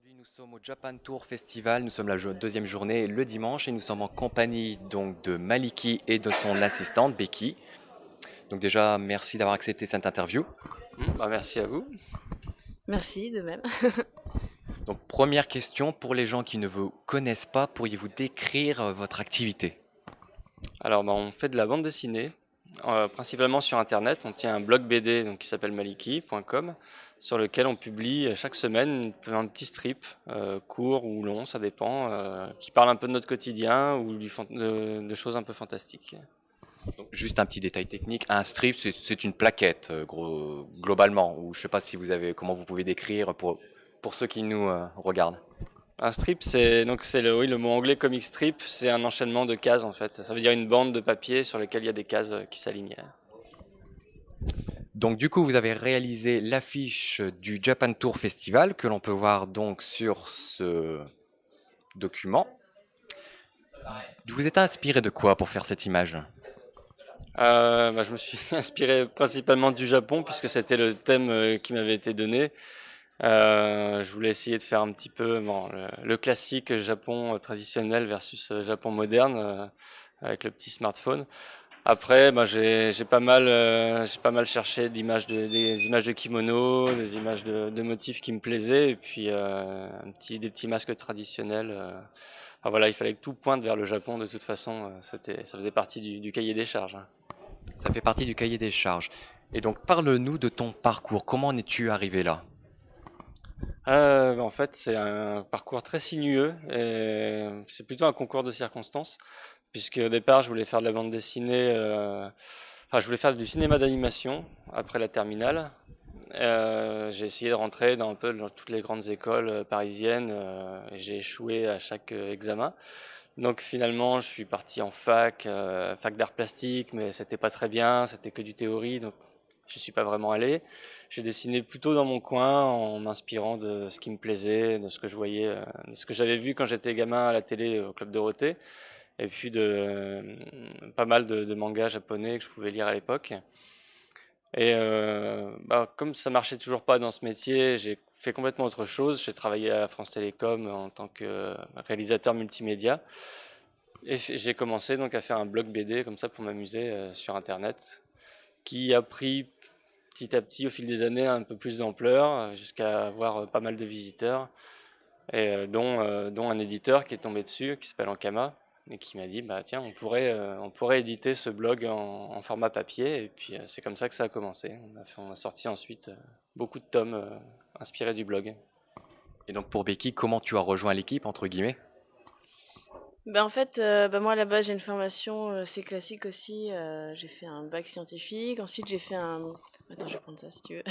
Aujourd'hui, nous sommes au Japan Tour Festival. Nous sommes la deuxième journée, le dimanche, et nous sommes en compagnie donc de Maliki et de son assistante Becky. Donc déjà, merci d'avoir accepté cette interview. Merci à vous. Merci, de même. Donc première question pour les gens qui ne vous connaissent pas, pourriez-vous décrire votre activité? Alors, on fait de la bande dessinée, principalement sur Internet. On tient un blog BD donc, qui s'appelle maliki.com, sur lequel on publie chaque semaine un petit strip, court ou long, ça dépend, qui parle un peu de notre quotidien ou de choses un peu fantastiques. Donc, juste un petit détail technique, un strip c'est une plaquette globalement, ou je sais pas si vous avez comment vous pouvez décrire pour ceux qui nous regardent. Un strip, c'est oui, le mot anglais comic strip, c'est un enchaînement de cases en fait. Ça veut dire une bande de papier sur laquelle il y a des cases qui s'alignent. Donc du coup, vous avez réalisé l'affiche du Japan Tour Festival que l'on peut voir donc sur ce document. Vous êtes inspiré de quoi pour faire cette image? Je me suis inspiré principalement du Japon puisque c'était le thème qui m'avait été donné. Je voulais essayer de faire un petit peu le classique Japon traditionnel versus Japon moderne avec le petit smartphone. Après, j'ai pas mal cherché des images de kimono, des images de motifs qui me plaisaient, et puis des petits masques traditionnels. Voilà, il fallait que tout pointe vers le Japon de toute façon. Ça faisait partie du cahier des charges, hein. Ça fait partie du cahier des charges. Et donc parle-nous de ton parcours. Comment en es-tu arrivé là? En fait, c'est un parcours très sinueux et c'est plutôt un concours de circonstances, puisque au départ, je voulais faire de la bande dessinée, je voulais faire du cinéma d'animation après la terminale. J'ai essayé de rentrer dans un peu dans toutes les grandes écoles parisiennes et j'ai échoué à chaque examen. Donc finalement, je suis parti en fac d'art plastique, mais c'était pas très bien, c'était que du théorie, donc je suis pas vraiment allé. J'ai dessiné plutôt dans mon coin en m'inspirant de ce qui me plaisait, de ce que je voyais, de ce que j'avais vu quand j'étais gamin à la télé au Club Dorothée, et puis pas mal de mangas japonais que je pouvais lire à l'époque. Et comme ça marchait toujours pas dans ce métier, j'ai fait complètement autre chose. J'ai travaillé à France Télécom en tant que réalisateur multimédia. Et j'ai commencé donc à faire un blog BD comme ça pour m'amuser sur Internet, qui a pris petit à petit au fil des années un peu plus d'ampleur jusqu'à avoir pas mal de visiteurs et dont un éditeur qui est tombé dessus qui s'appelle Ankama et qui m'a dit bah tiens on pourrait éditer ce blog en format papier et puis c'est comme ça que ça a commencé. On a sorti ensuite beaucoup de tomes inspirés du blog. Et donc pour Becky, comment tu as rejoint l'équipe, entre guillemets? En fait, moi, à la base, j'ai une formation assez classique aussi. J'ai fait un bac scientifique. Ensuite, j'ai fait un... Attends, je vais prendre ça si tu veux.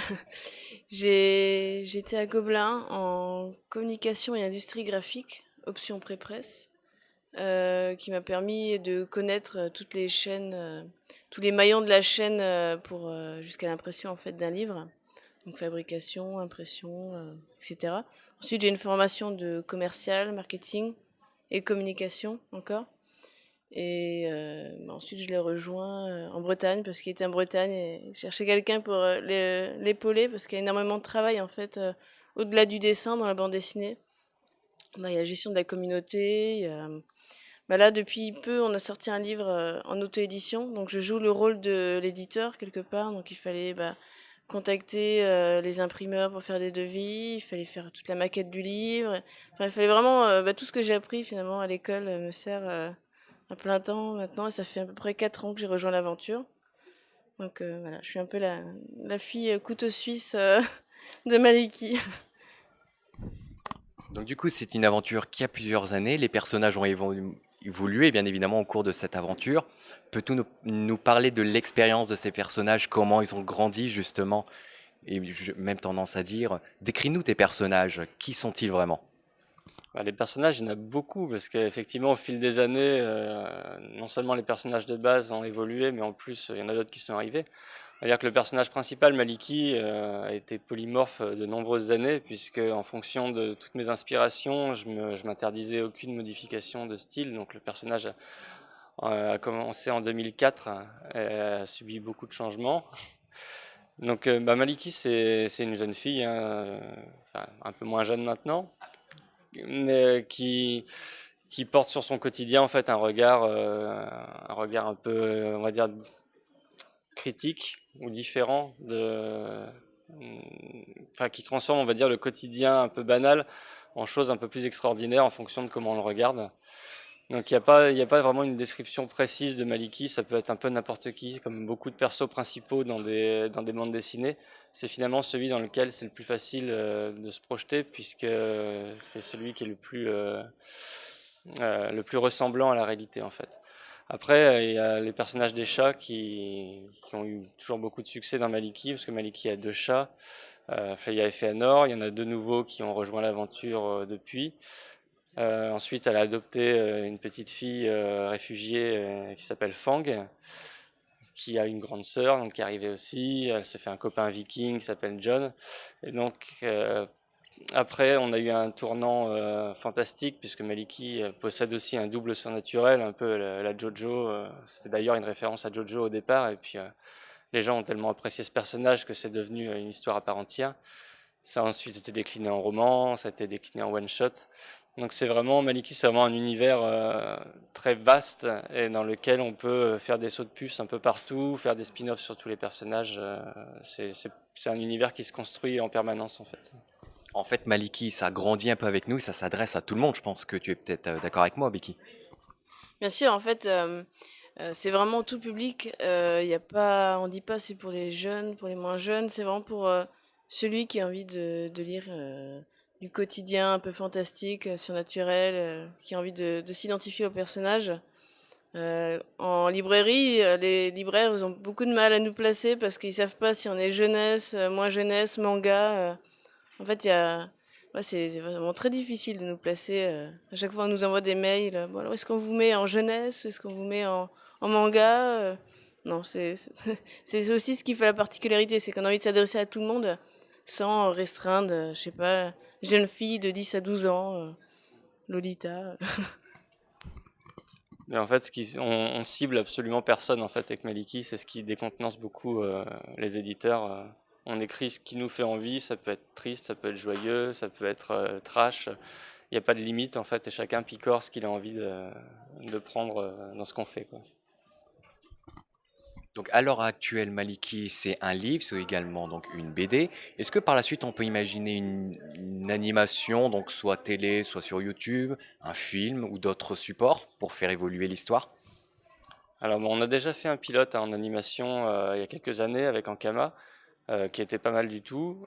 J'étais à Gobelin en communication et industrie graphique, option pré-presse, qui m'a permis de connaître toutes les chaînes, tous les maillons de la chaîne pour jusqu'à l'impression en fait d'un livre. Donc fabrication, impression, etc. Ensuite, j'ai une formation de commercial, marketing et communication encore. Et ensuite, je l'ai rejoint en Bretagne parce qu'il était en Bretagne et il cherchait quelqu'un pour l'épauler parce qu'il y a énormément de travail en fait au-delà du dessin dans la bande dessinée. Il y a la gestion de la communauté. Là, depuis peu, on a sorti un livre en auto-édition. Donc, je joue le rôle de l'éditeur quelque part. Donc, il fallait contacter les imprimeurs pour faire des devis. Il fallait faire toute la maquette du livre. Enfin, il fallait vraiment tout ce que j'ai appris finalement à l'école me sert à plein temps maintenant. Et ça fait à peu près 4 ans que j'ai rejoint l'aventure. Donc voilà, je suis un peu la fille couteau suisse de Maliki. Donc du coup, c'est une aventure qui a plusieurs années. Les personnages ont évolué, bien évidemment, au cours de cette aventure. Peux-tu nous parler de l'expérience de ces personnages, comment ils ont grandi justement? Et j'ai même tendance à dire, décris-nous tes personnages. Qui sont-ils vraiment? Les personnages, il y en a beaucoup parce qu'effectivement, au fil des années, non seulement les personnages de base ont évolué, mais en plus, il y en a d'autres qui sont arrivés. On va dire que le personnage principal, Maliki, a été polymorphe de nombreuses années, puisque en fonction de toutes mes inspirations, je m'interdisais aucune modification de style. Donc le personnage a commencé en 2004 et a subi beaucoup de changements. Donc Maliki, c'est une jeune fille, hein, un peu moins jeune maintenant, mais qui porte sur son quotidien en fait un regard un peu, on va dire, critique ou différent enfin qui transforme, on va dire, le quotidien un peu banal en choses un peu plus extraordinaires en fonction de comment on le regarde. Donc il y a pas vraiment une description précise de Maliki, ça peut être un peu n'importe qui, comme beaucoup de persos principaux dans des bandes dessinées. C'est finalement celui dans lequel c'est le plus facile de se projeter, puisque c'est celui qui est le plus ressemblant à la réalité en fait. Après, il y a les personnages des chats qui ont eu toujours beaucoup de succès dans Maliki, parce que Maliki a 2 chats. Freya et Fëanor, il y en a 2 nouveaux qui ont rejoint l'aventure depuis. Ensuite, elle a adopté une petite fille réfugiée qui s'appelle Fang, qui a une grande sœur donc, qui est arrivée aussi. Elle s'est fait un copain viking qui s'appelle John. Et donc, après, on a eu un tournant fantastique, puisque Maliki possède aussi un double surnaturel, un peu la Jojo. C'était d'ailleurs une référence à Jojo au départ. Et puis, les gens ont tellement apprécié ce personnage que c'est devenu une histoire à part entière. Ça a ensuite été décliné en roman, ça a été décliné en one-shot. Donc c'est vraiment, Maliki, c'est vraiment un univers très vaste et dans lequel on peut faire des sauts de puce un peu partout, faire des spin-offs sur tous les personnages. C'est un univers qui se construit en permanence en fait. En fait, Maliki, ça grandit un peu avec nous, ça s'adresse à tout le monde. Je pense que tu es peut-être d'accord avec moi, Becky. Bien sûr, en fait, c'est vraiment tout public. Y a pas, on dit pas c'est pour les jeunes, pour les moins jeunes. C'est vraiment pour celui qui a envie de lire du quotidien un peu fantastique, surnaturel, qui a envie de s'identifier au personnage. En librairie, les libraires ils ont beaucoup de mal à nous placer parce qu'ils savent pas si on est jeunesse, moins jeunesse, manga. En fait, ouais, c'est vraiment très difficile de nous placer. À chaque fois, on nous envoie des mails. Bon, alors, est-ce qu'on vous met en jeunesse? Est-ce qu'on vous met en manga? Non, c'est aussi ce qui fait la particularité, c'est qu'on a envie de s'adresser à tout le monde sans restreindre, je sais pas, jeune fille de 10 à 12 ans, Lolita. Mais en fait, on cible absolument personne en fait avec Maliki, c'est ce qui décontenance beaucoup les éditeurs. On écrit ce qui nous fait envie, ça peut être triste, ça peut être joyeux, ça peut être trash. Il n'y a pas de limite en fait et chacun picore ce qu'il a envie de prendre dans ce qu'on fait, quoi. Donc à l'heure actuelle, Maliki, c'est un livre, c'est également donc une BD. Est-ce que par la suite, on peut imaginer une animation, donc soit télé, soit sur YouTube, un film ou d'autres supports pour faire évoluer l'histoire? Alors bon, on a déjà fait un pilote en animation il y a quelques années avec Ankama, qui était pas mal du tout.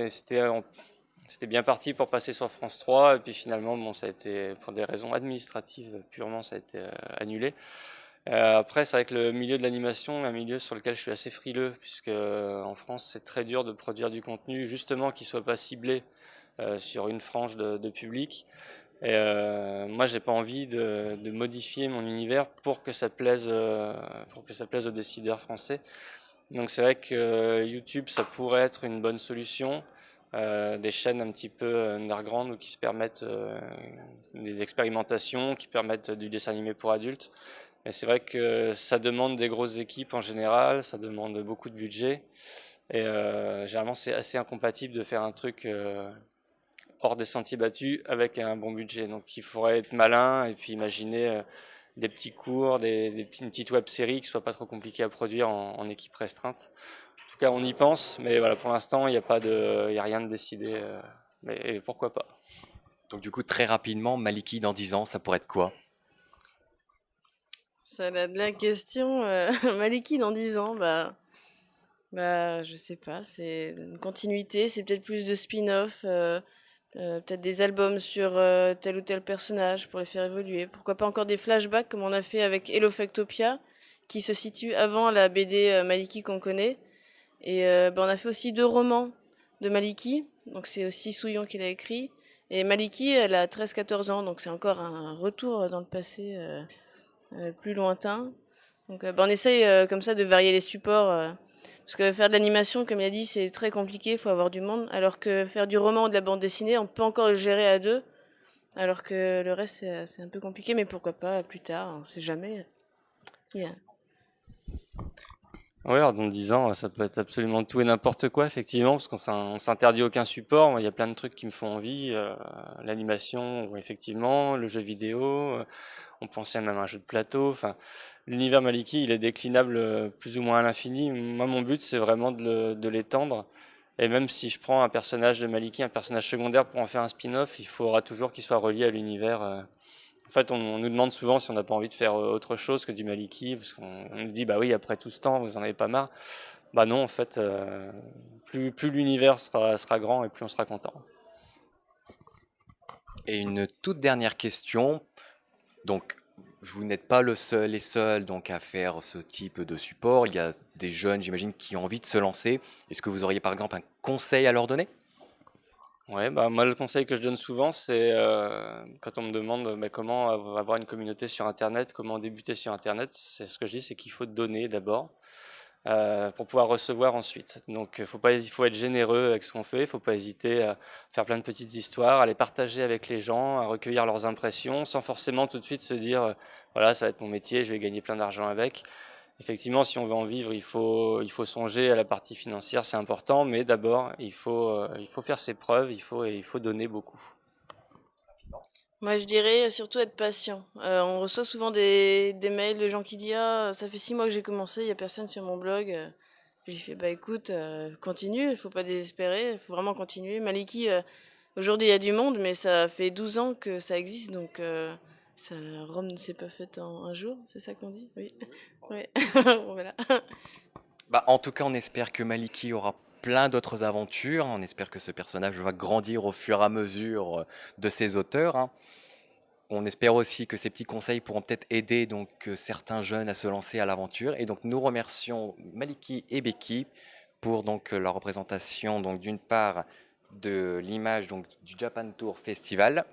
C'était bien parti pour passer sur France 3 et puis finalement bon, ça a été pour des raisons administratives purement, ça a été annulé. Après, c'est vrai que le milieu de l'animation est un milieu sur lequel je suis assez frileux, puisque en France, c'est très dur de produire du contenu justement qui soit pas ciblé sur une frange de public. Et moi, j'ai pas envie de modifier mon univers pour que ça plaise aux décideurs français. Donc c'est vrai que YouTube, ça pourrait être une bonne solution. Des chaînes un petit peu underground ou qui se permettent des expérimentations, qui permettent du dessin animé pour adultes. Et c'est vrai que ça demande des grosses équipes en général, ça demande beaucoup de budget. Et généralement, c'est assez incompatible de faire un truc hors des sentiers battus avec un bon budget. Donc il faudrait être malin et puis imaginer des petits cours, une petite web série qui soit pas trop compliquée à produire en équipe restreinte. En tout cas, on y pense, mais voilà, pour l'instant, il n'y a rien de décidé. Mais pourquoi pas? Donc du coup, très rapidement, Maliki dans 10 ans, ça pourrait être quoi? Ça là de la question. Maliki dans 10 ans, je sais pas, c'est une continuité, c'est peut-être plus de spin-off, peut-être des albums sur tel ou tel personnage pour les faire évoluer. Pourquoi pas encore des flashbacks comme on a fait avec Hellofectopia, qui se situe avant la BD Maliki qu'on connaît. Et on a fait aussi 2 romans de Maliki, donc c'est aussi Souillon qui l'a écrit. Et Maliki, elle a 13-14 ans, donc c'est encore un retour dans le passé plus lointain. Donc on essaye comme ça de varier les supports. Parce que faire de l'animation, comme il a dit, c'est très compliqué, il faut avoir du monde. Alors que faire du roman ou de la bande dessinée, on peut encore le gérer à 2. Alors que le reste, c'est un peu compliqué, mais pourquoi pas plus tard, on sait jamais. Yeah. Oui, alors dans 10 ans, ça peut être absolument tout et n'importe quoi, effectivement, parce on s'interdit aucun support. Moi, il y a plein de trucs qui me font envie, l'animation, ouais, effectivement, le jeu vidéo, on pensait même à un jeu de plateau. Enfin, l'univers Maliki, il est déclinable plus ou moins à l'infini. Moi, mon but, c'est vraiment de l'étendre. Et même si je prends un personnage de Maliki, un personnage secondaire pour en faire un spin-off, il faudra toujours qu'il soit relié à l'univers. En fait, on nous demande souvent si on n'a pas envie de faire autre chose que du Maliki, parce qu'on nous dit, bah oui, après tout ce temps, vous en avez pas marre. Bah non, en fait, plus l'univers sera grand et plus on sera content. Et une toute dernière question. Donc, vous n'êtes pas les seuls donc, à faire ce type de support. Il y a des jeunes, j'imagine, qui ont envie de se lancer. Est-ce que vous auriez par exemple un conseil à leur donner? Ouais, bah moi le conseil que je donne souvent, c'est quand on me demande bah, comment avoir une communauté sur Internet, comment débuter sur Internet, c'est ce que je dis, c'est qu'il faut donner d'abord pour pouvoir recevoir ensuite. Donc il faut être généreux avec ce qu'on fait, il faut pas hésiter à faire plein de petites histoires, à les partager avec les gens, à recueillir leurs impressions, sans forcément tout de suite se dire voilà, ça va être mon métier, je vais gagner plein d'argent avec. Effectivement, si on veut en vivre, il faut songer à la partie financière, c'est important, mais d'abord, il faut faire ses preuves, il faut donner beaucoup. Moi, je dirais surtout être patient. On reçoit souvent des mails de gens qui disent ah, ça fait 6 mois que j'ai commencé, il n'y a personne sur mon blog. J'ai fait bah écoute, continue, il faut pas désespérer, il faut vraiment continuer. Maliki, aujourd'hui il y a du monde, mais ça fait 12 ans que ça existe, donc Rome ne s'est pas faite en un jour, c'est ça qu'on dit? Oui. Ouais. Voilà. Bah, en tout cas, on espère que Maliki aura plein d'autres aventures. On espère que ce personnage va grandir au fur et à mesure de ses auteurs, hein. On espère aussi que ces petits conseils pourront peut-être aider donc certains jeunes à se lancer à l'aventure. Et donc nous remercions Maliki et Becky pour donc la représentation donc d'une part de l'image donc du Japan Tour Festival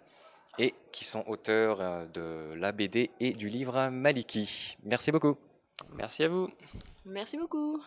et qui sont auteurs de la BD et du livre Maliki. Merci beaucoup. Merci à vous. Merci beaucoup.